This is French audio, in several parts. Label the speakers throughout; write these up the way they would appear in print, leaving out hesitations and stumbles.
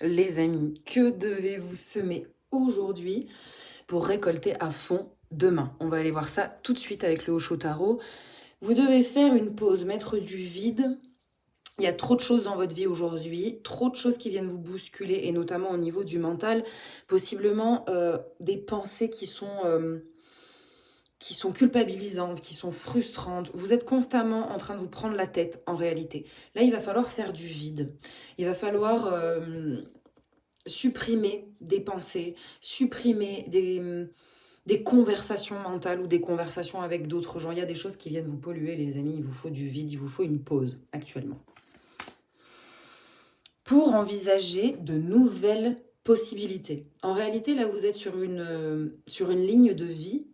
Speaker 1: Les amis, que devez-vous semer aujourd'hui pour récolter à fond demain? On va aller voir ça tout de suite avec le Osho Tarot. Vous devez faire une pause, mettre du vide. Il y a trop de choses dans votre vie aujourd'hui, trop de choses qui viennent vous bousculer, et notamment au niveau du mental, possiblement des pensées qui sont culpabilisantes, qui sont frustrantes. Vous êtes constamment en train de vous prendre la tête en réalité. Là, il va falloir faire du vide. Il va falloir supprimer des pensées, supprimer des conversations mentales ou des conversations avec d'autres gens. Il y a des choses qui viennent vous polluer, les amis. Il vous faut du vide, il vous faut une pause actuellement. Pour envisager de nouvelles possibilités. En réalité, là, vous êtes sur une ligne de vie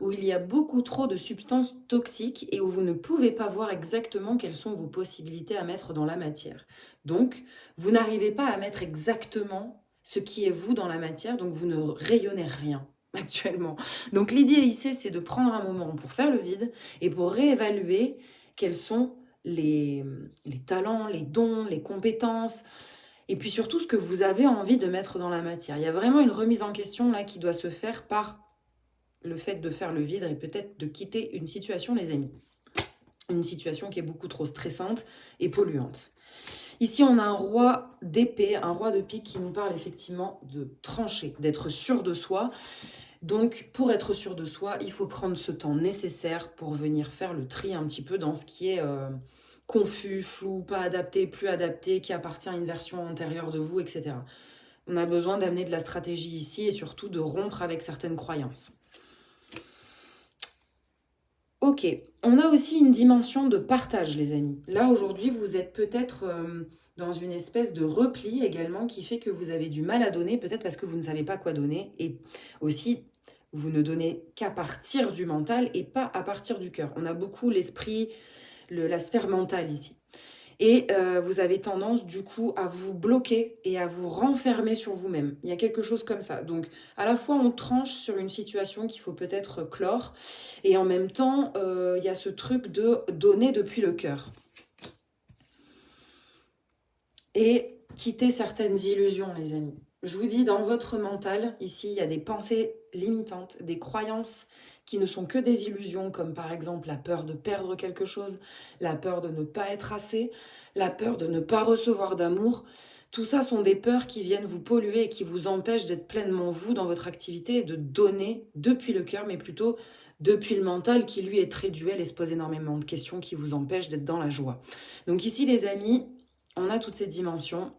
Speaker 1: où il y a beaucoup trop de substances toxiques et où vous ne pouvez pas voir exactement quelles sont vos possibilités à mettre dans la matière. Donc, vous n'arrivez pas à mettre exactement ce qui est vous dans la matière, donc vous ne rayonnez rien actuellement. Donc l'idée ici, c'est de prendre un moment pour faire le vide et pour réévaluer quels sont les talents, les dons, les compétences, et puis surtout ce que vous avez envie de mettre dans la matière. Il y a vraiment une remise en question là qui doit se faire par le fait de faire le vide et peut-être de quitter une situation, les amis. Une situation qui est beaucoup trop stressante et polluante. Ici, on a un roi d'épée, un roi de pique qui nous parle effectivement de trancher, d'être sûr de soi. Donc, pour être sûr de soi, il faut prendre ce temps nécessaire pour venir faire le tri un petit peu dans ce qui est confus, flou, pas adapté, plus adapté, qui appartient à une version antérieure de vous, etc. On a besoin d'amener de la stratégie ici et surtout de rompre avec certaines croyances. Ok, on a aussi une dimension de partage, les amis. Là, aujourd'hui, vous êtes peut-être dans une espèce de repli également qui fait que vous avez du mal à donner, peut-être parce que vous ne savez pas quoi donner. Et aussi, vous ne donnez qu'à partir du mental et pas à partir du cœur. On a beaucoup l'esprit, la sphère mentale ici. Et vous avez tendance du coup à vous bloquer et à vous renfermer sur vous-même. Il y a quelque chose comme ça. Donc à la fois on tranche sur une situation qu'il faut peut-être clore et en même temps il y a ce truc de donner depuis le cœur. Et quitter certaines illusions, les amis. Je vous dis, dans votre mental, ici, il y a des pensées limitantes, des croyances qui ne sont que des illusions, comme par exemple la peur de perdre quelque chose, la peur de ne pas être assez, la peur de ne pas recevoir d'amour. Tout ça sont des peurs qui viennent vous polluer et qui vous empêchent d'être pleinement vous dans votre activité et de donner depuis le cœur, mais plutôt depuis le mental qui, lui, est très duel et se pose énormément de questions qui vous empêchent d'être dans la joie. Donc ici, les amis, on a toutes ces dimensions.